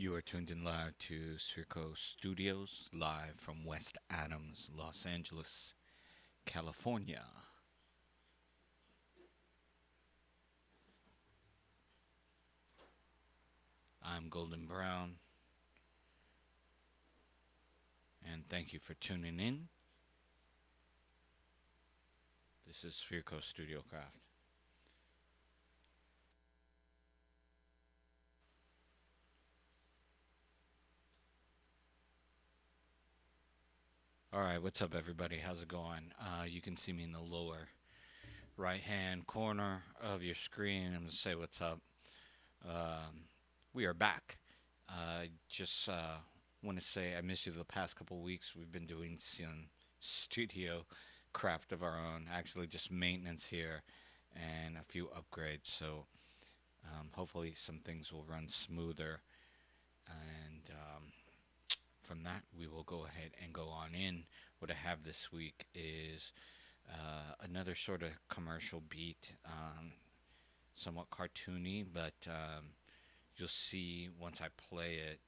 You are tuned in live to SphereCo Studios, live from West Adams, Los Angeles, California. I'm GoldenBrown, and thank you for tuning in. This is SphereCo StudioCraft. Alright, what's up, everybody? How's it going? You can see me in the lower right hand corner of your screen. I'm going to say what's up. We are back. Just want to say I missed you the past couple weeks. We've been doing some studio craft of our own, actually just maintenance here and a few upgrades. So hopefully some things will run smoother. And from that, we will go ahead and go on in. What I have this week is another sort of commercial beat, somewhat cartoony, but you'll see once I play it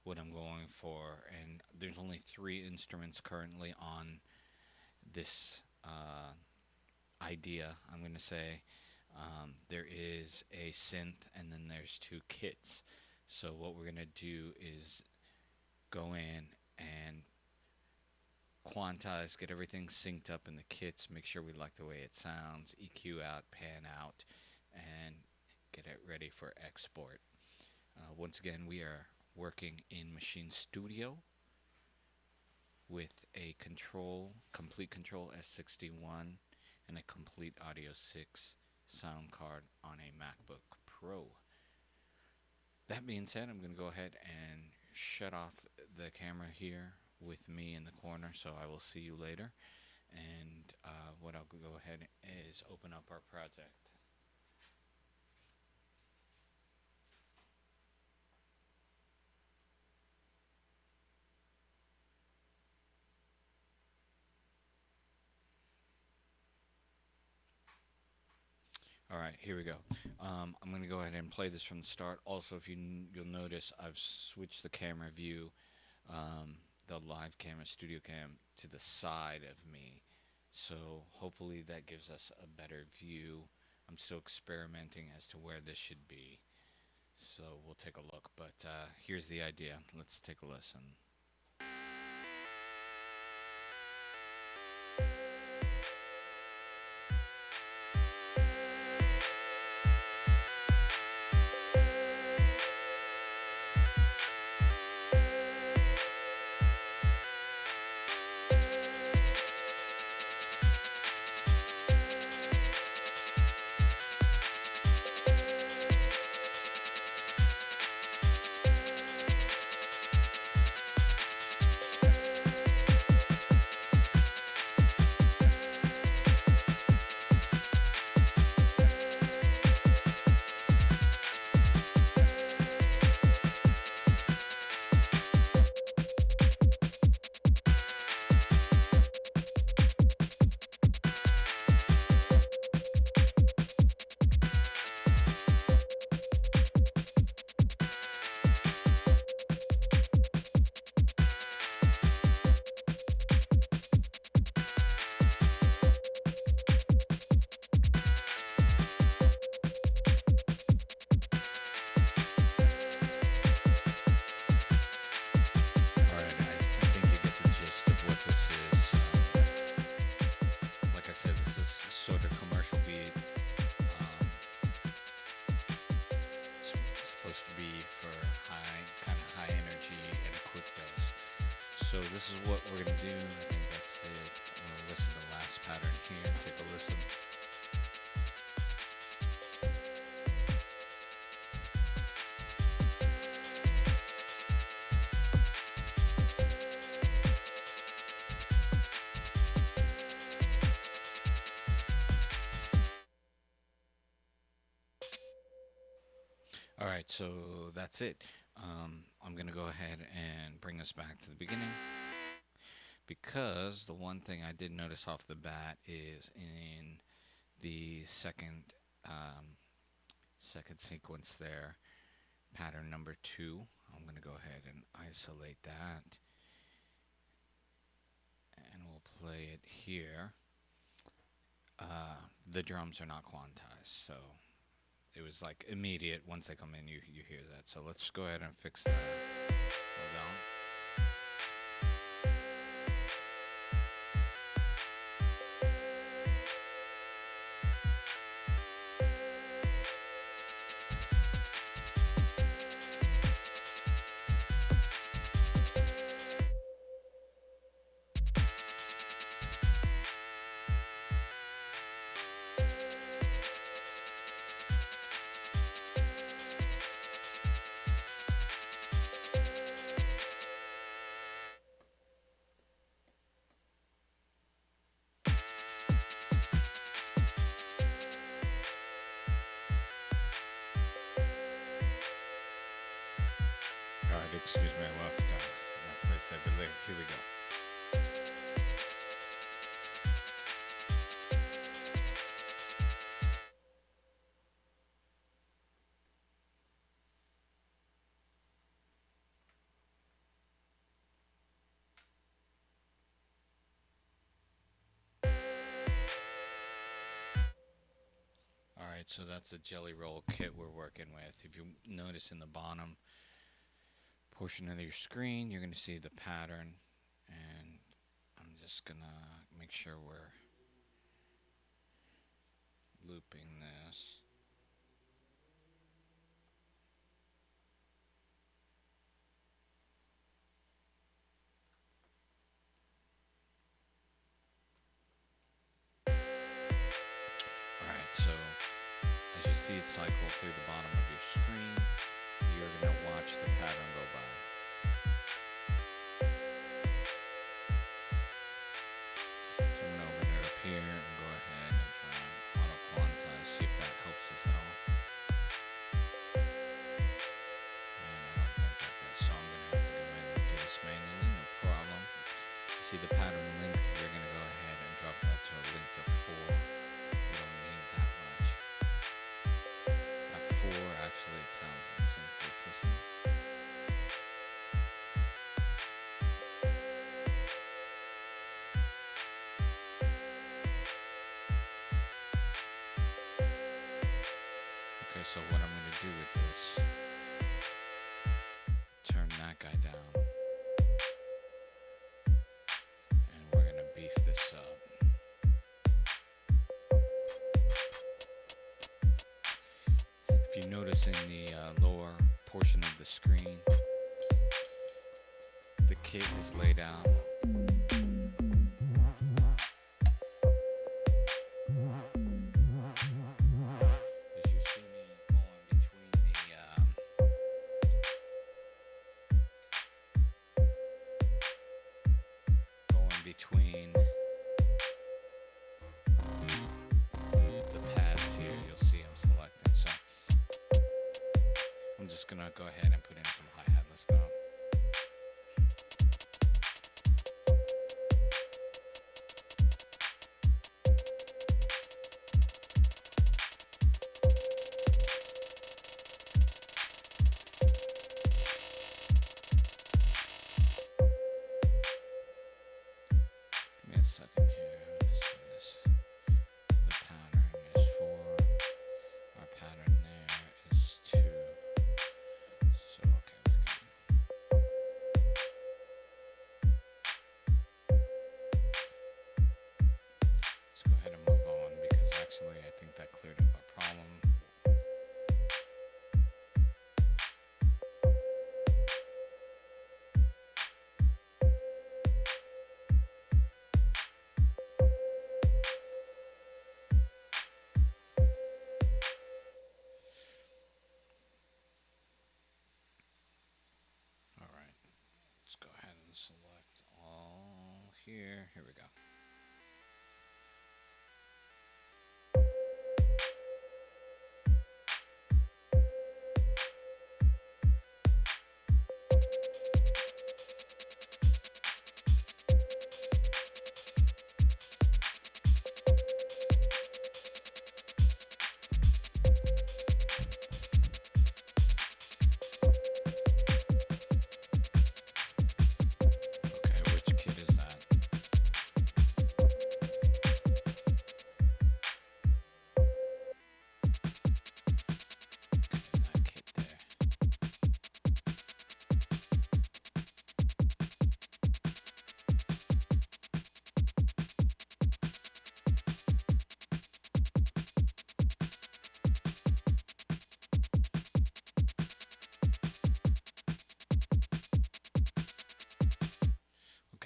what I'm going for. And there's only 3 instruments currently on this idea. I'm going to say there is a synth and then there's 2 kits. So what we're going to do is go in and quantize, get everything synced up in the kits, make sure we like the way it sounds, EQ out, pan out, and get it ready for export. Once again, we are working in Maschine Studio with a Komplete Kontrol S61 and a Komplete Audio 6 sound card on a MacBook Pro. That being said, I'm going to go ahead and shut off the camera here with me in the corner, so I will see you later. And what I'll go ahead is open up our project. Alright, here we go. I'm going to go ahead and play this from the start. Also, if you'll notice, I've switched the camera view, the live camera, studio cam, to the side of me. So hopefully that gives us a better view. I'm still experimenting as to where this should be. So we'll take a look. But here's the idea. Let's take a listen. So this is what we're going to do. I think that's it. I'm going to listen to the last pattern here. Take a listen. Alright, so that's it. I'm going to go ahead and bring us back to the beginning, because the one thing I did notice off the bat is in the second sequence there, pattern number 2, I'm going to go ahead and isolate that. And we'll play it here. The drums are not quantized, so it was like immediate. Once they come in, you hear that. So let's go ahead and fix that. Hold on. Excuse me, I lost my place I believe. Here we go. Alright, so that's the jelly roll kit we're working with. If you notice in the bottom portion of your screen, you're going to see the pattern, and I'm just going to make sure we're looping this. Alright, so as you see it cycle through the bottom of your screen, you're going to watch the pattern go by. So I'm going to open it up here and go ahead and try and auto-quantize, see if that helps us at all. And I don't think that does, so I'm going to have to go in and do this manually, no problem. You see the pattern length, we're going to go ahead and drop that to a length of 4. We don't need that much. At 4, actually, it sounds like it's this one. Okay, so what I'm going to do with this, turn that guy down, and we're going to beef this up. If you notice in the lower portion of the screen, the kit is laid out. As you see me going between the pads here, you'll see I'm selecting. So I'm just gonna go ahead and put in some hi-hat. Let's go. Give me a second here. Let's see this. The pattern is 4. Our pattern there is 2. So, okay, we're good. Let's go ahead and move on, because actually I think that cleared up our problem. Alright, let's go ahead and select all here. Here we go.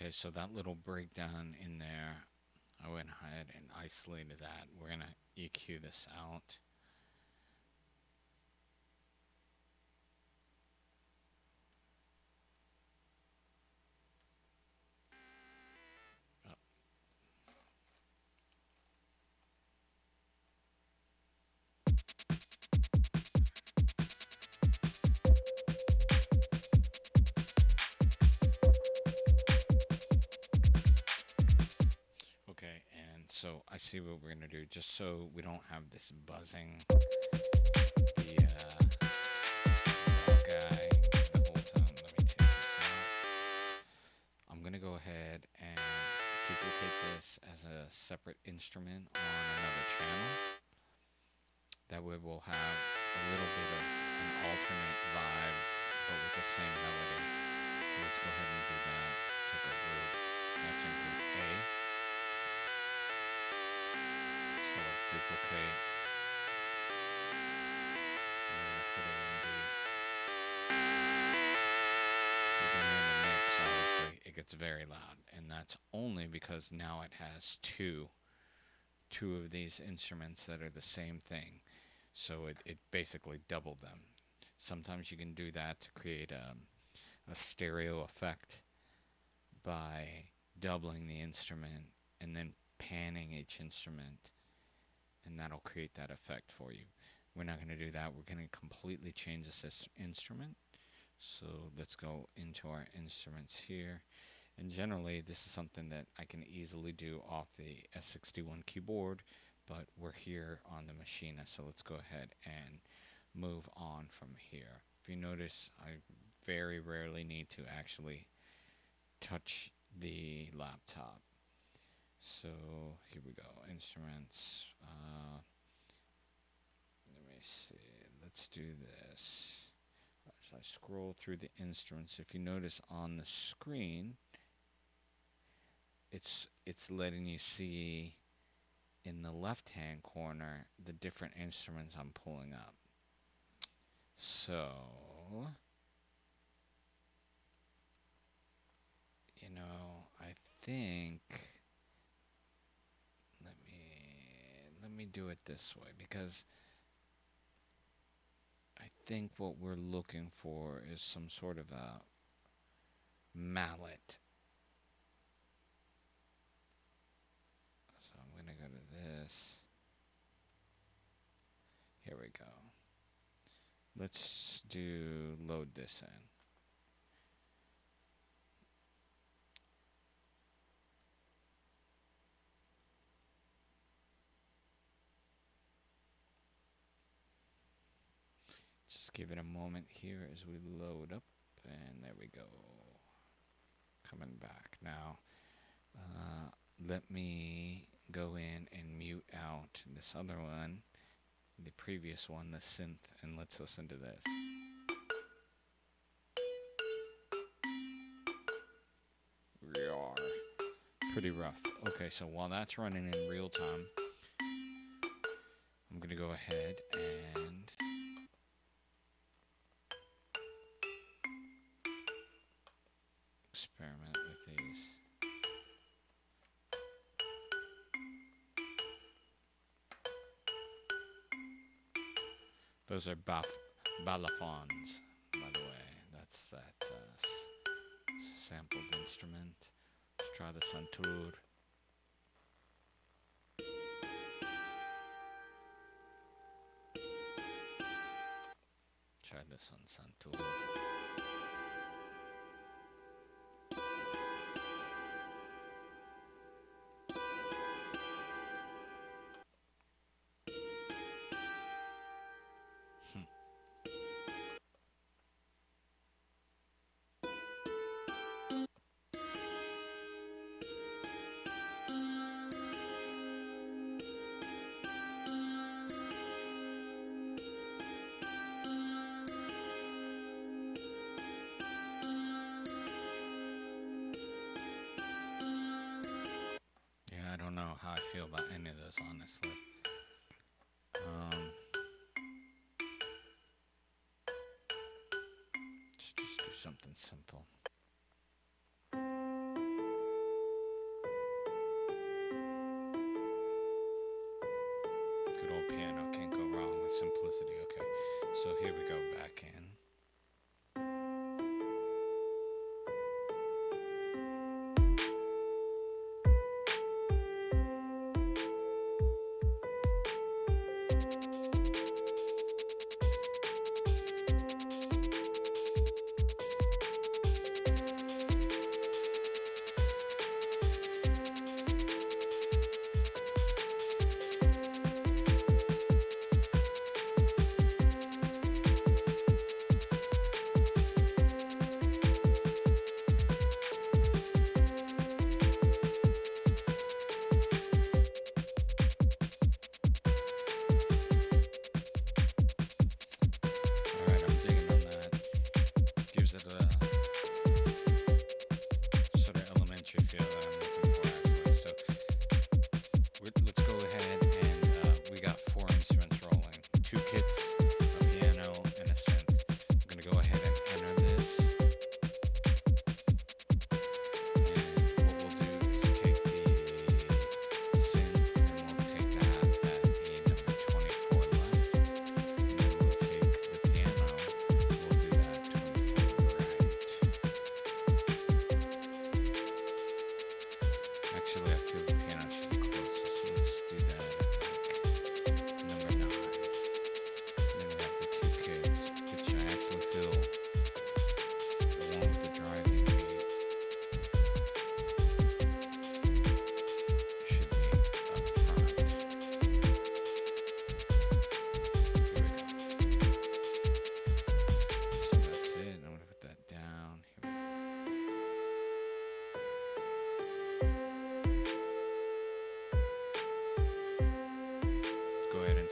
Okay, so that little breakdown in there, I went ahead and isolated that. We're going to EQ this out. Okay, and so I see what we're gonna do, just so we don't have this buzzing the guy the whole time. Let me take this out. I'm gonna go ahead and duplicate this as a separate instrument on another channel. That way we'll have a little bit of an alternate vibe, but with the same melody. So let's go ahead and do that. Take our group. That's in group A. Select duplicate. And then I put it in B. You can hear in the mix, obviously, it gets very loud. And that's only because now it has two of these instruments that are the same thing. So it basically doubled them. Sometimes you can do that to create a stereo effect by doubling the instrument and then panning each instrument, and that'll create that effect for you. We're not going to do that. We're going to completely change this instrument. So let's go into our instruments here. And generally, this is something that I can easily do off the S61 keyboard, but we're here on the Maschine, so let's go ahead and move on from here. If you notice, I very rarely need to actually touch the laptop. So here we go, instruments. Let me see, let's do this. As I scroll through the instruments, if you notice on the screen, it's letting you see in the left hand corner the different instruments I'm pulling up. So you know, I think let me do it this way, because I think what we're looking for is some sort of a mallet. So I'm going to go to this. Here we go. Let's load this in. Just give it a moment here as we load up, and there we go. Coming back now. Let me go in and mute out this other one, the previous one, the synth, and let's listen to this. Pretty rough. Okay, so while that's running in real time, I'm gonna go ahead and experiment with these. Those are balafons, by the way. That's that sampled instrument. Let's try the santur. Try this on santur. I don't know how I feel about any of those, honestly. Let's just do something simple. So here we go back in.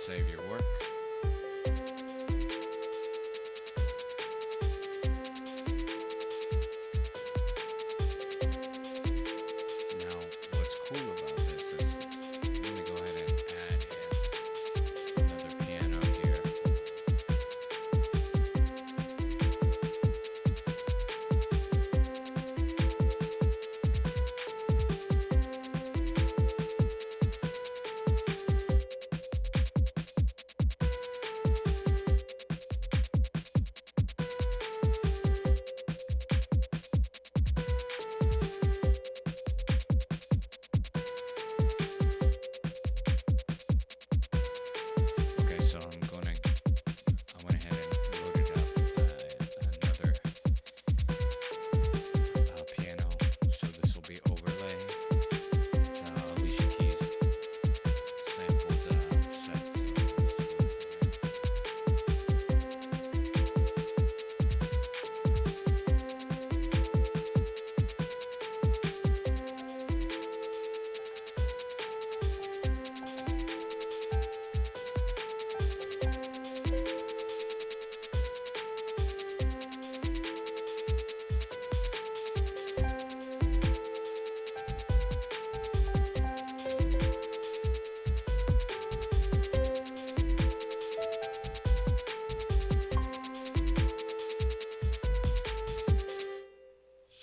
Save your work. Now, what's cool about this is, let me go ahead and add in another piano here.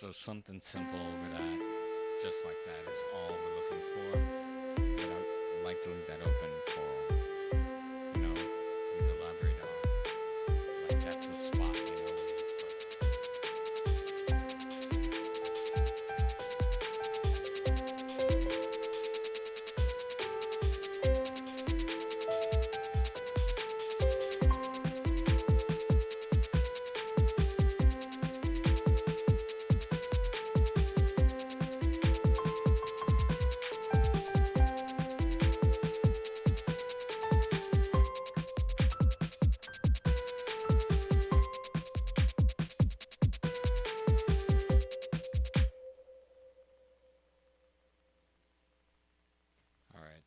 So something simple over that, just like that, is all we're looking for. But I'd like to leave that open for, you know, we can elaborate on. Like that's the spot, you know.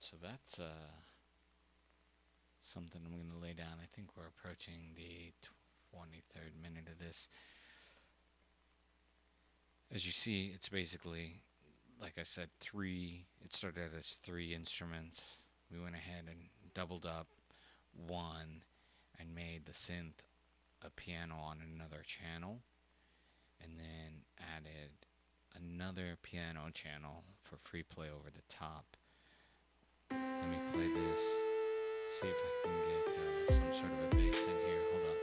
So that's something I'm going to lay down. I think we're approaching the 23rd minute of this. As you see, it's basically, like I said, it started as 3 instruments. We went ahead and doubled up one and made the synth a piano on another channel, and then added another piano channel for free play over the top. Let me play this, see if I can get some sort of a bass in here. Hold on.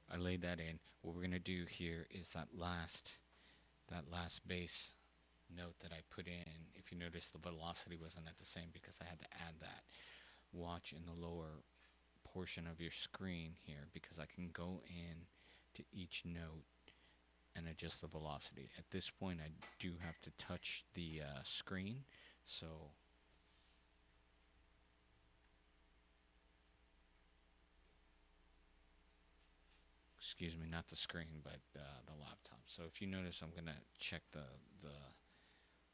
I laid that in. What we're gonna do here is that last base note that I put in. If you notice, the velocity wasn't at the same because I had to add that. Watch in the lower portion of your screen here, because I can go in to each note and adjust the velocity. At this point, I do have to touch the screen, so excuse me, not the screen, but the laptop. So if you notice, I'm gonna check the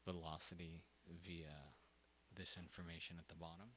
velocity via this information at the bottom.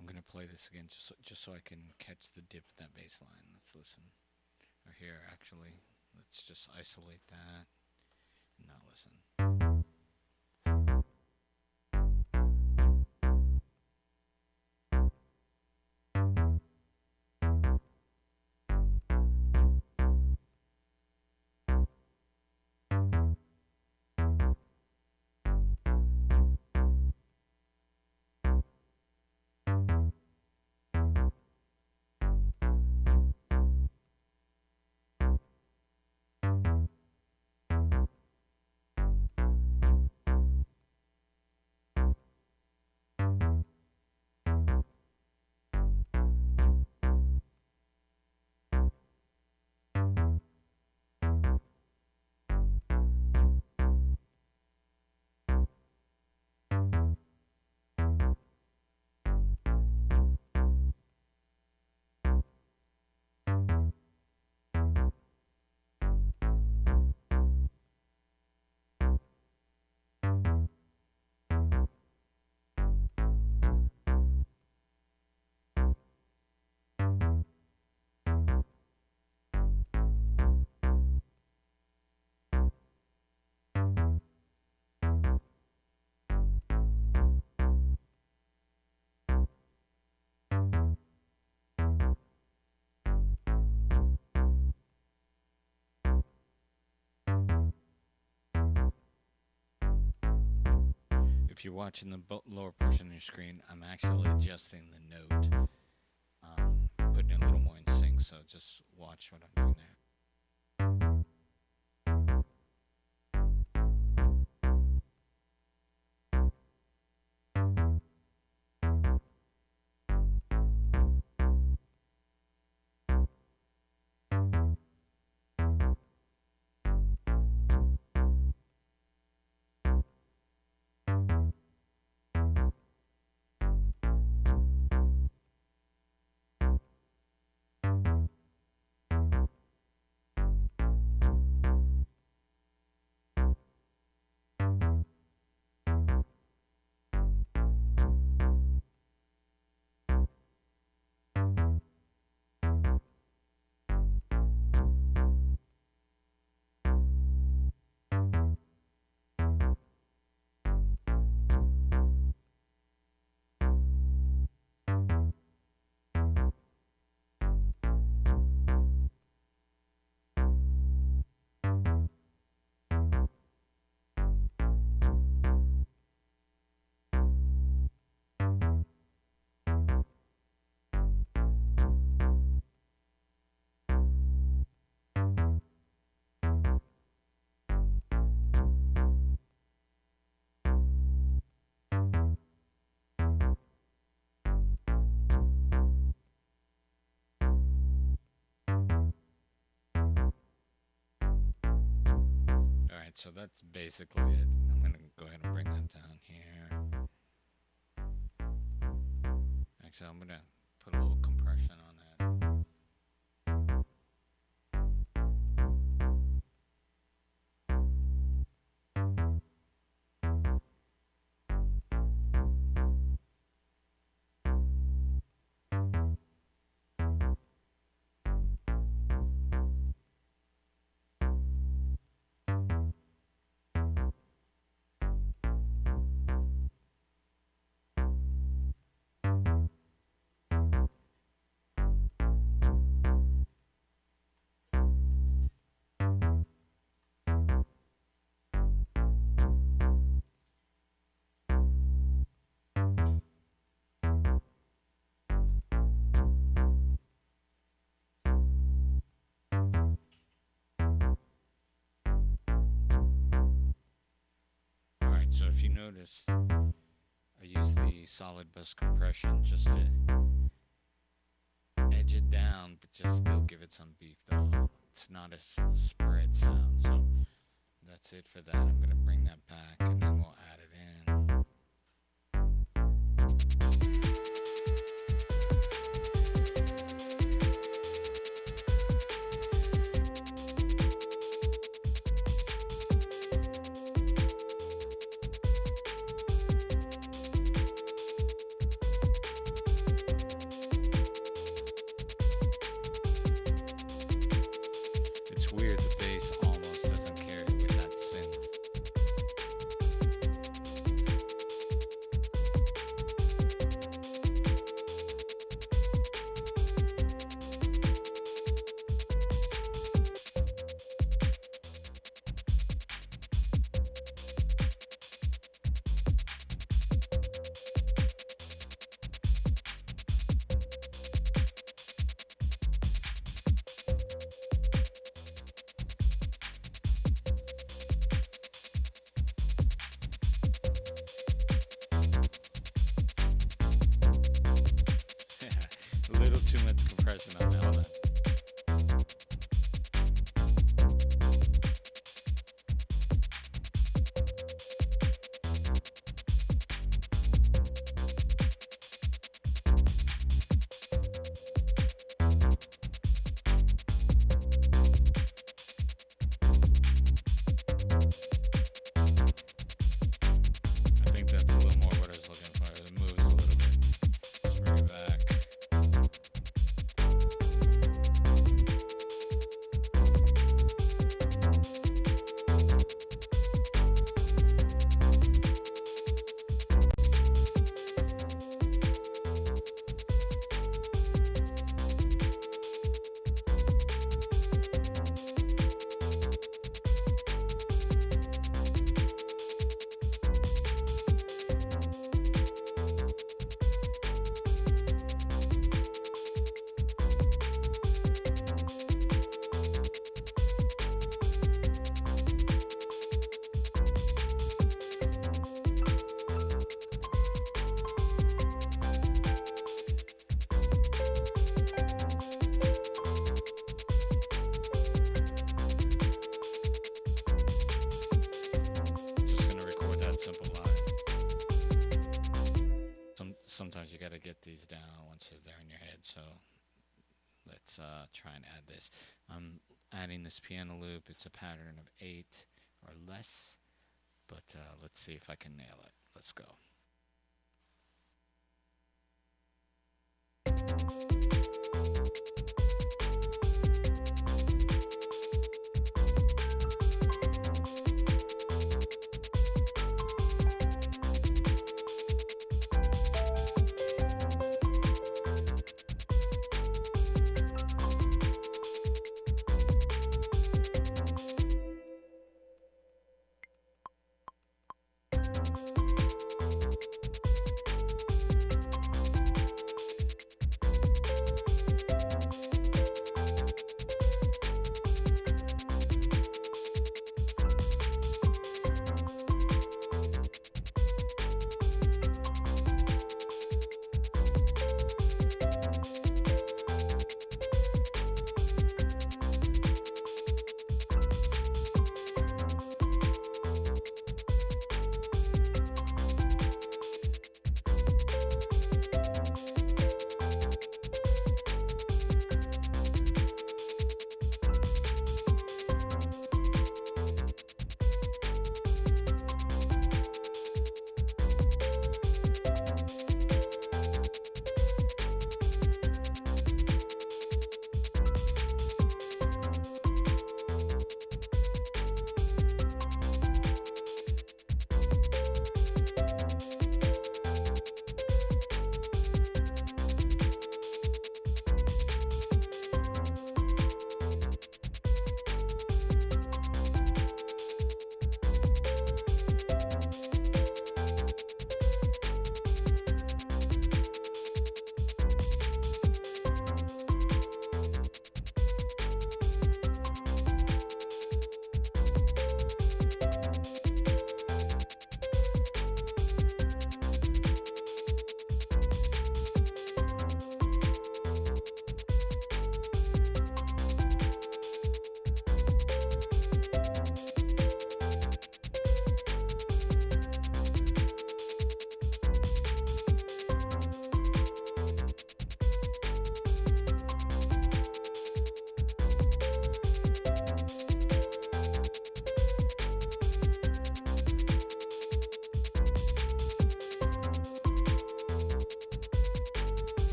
I'm gonna play this again just so I can catch the dip in that bass line. Let's listen. Or here, actually, let's just isolate that and not listen. If you're watching the lower portion of your screen, I'm actually adjusting the note, putting it a little more in sync, so just watch what I'm doing there. Alright, so that's basically it. I'm going to go ahead and bring that down here. Actually, I'm going to put a little compression on that. you notice, I use the solid bus compression just to edge it down, but just still give it some beef though. It's not a spread sound, so that's it for that. I'm gonna bring that back and then we'll add it in. It's weird, the bass almost doesn't carry with that synth. A little too much compression on that one. I think that's a little more what I was looking for. It moves a little bit. Just bring it back. Just gonna record that simple live. Sometimes you gotta get these down once they're in your head, so let's try and add this. I'm adding this piano loop. It's a pattern of 8 or less, but let's see if I can nail it. Let's go.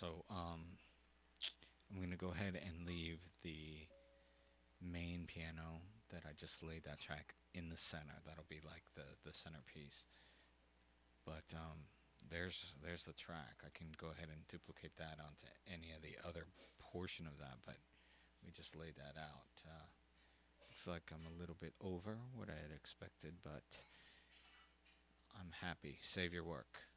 So I'm going to go ahead and leave the main piano that I just laid that track in the center. That'll be like the centerpiece. But there's the track. I can go ahead and duplicate that onto any of the other portion of that, but we just laid that out. Looks like I'm a little bit over what I had expected, but I'm happy. Save your work.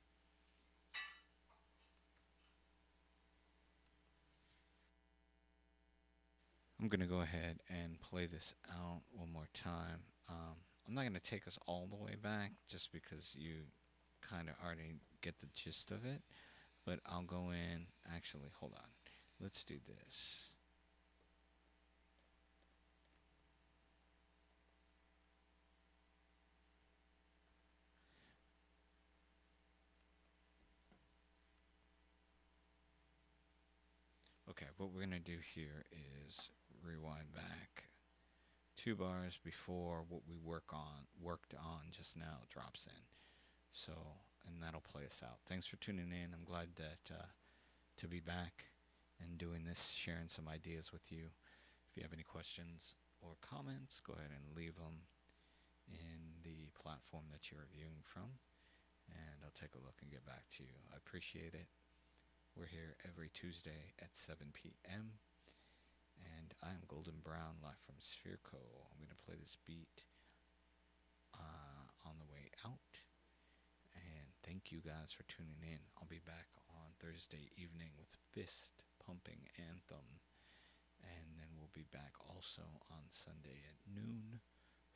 I'm going to go ahead and play this out one more time. I'm not going to take us all the way back just because you kind of already get the gist of it, but I'll go in. Actually, hold on. Let's do this. Okay, what we're going to do here is rewind back 2 bars before what we worked on just now drops in. So, and that'll play us out. Thanks for tuning in. I'm glad that to be back and doing this, sharing some ideas with you. If you have any questions or comments, go ahead and leave them in the platform that you're viewing from, and I'll take a look and get back to you. I appreciate it. We're here every Tuesday at 7 p.m. And I am GoldenBrown, live from SphereCo. I'm going to play this beat on the way out. And thank you guys for tuning in. I'll be back on Thursday evening with Fist Pumping Anthem. And then we'll be back also on Sunday at noon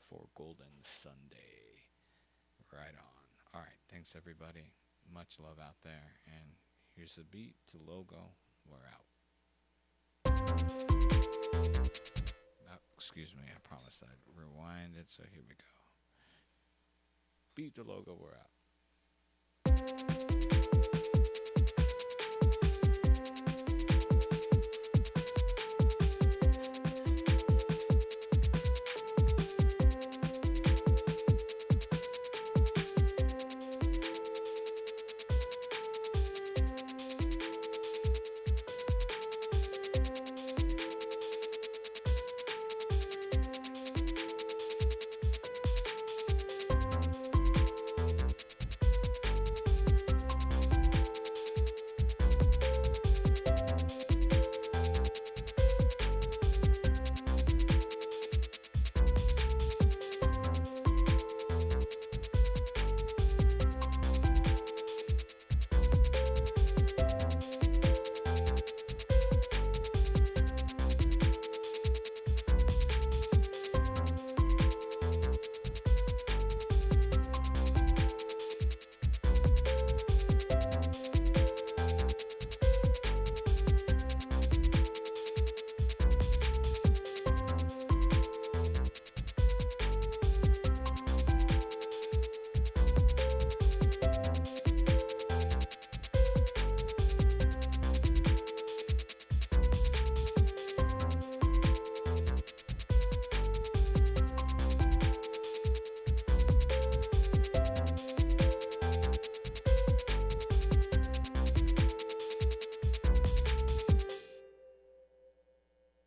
for Golden Sunday. Right on. All right. Thanks, everybody. Much love out there. And here's the beat to logo. We're out. Excuse me, I promised I'd rewind it, so here we go. Beat the logo, we're out.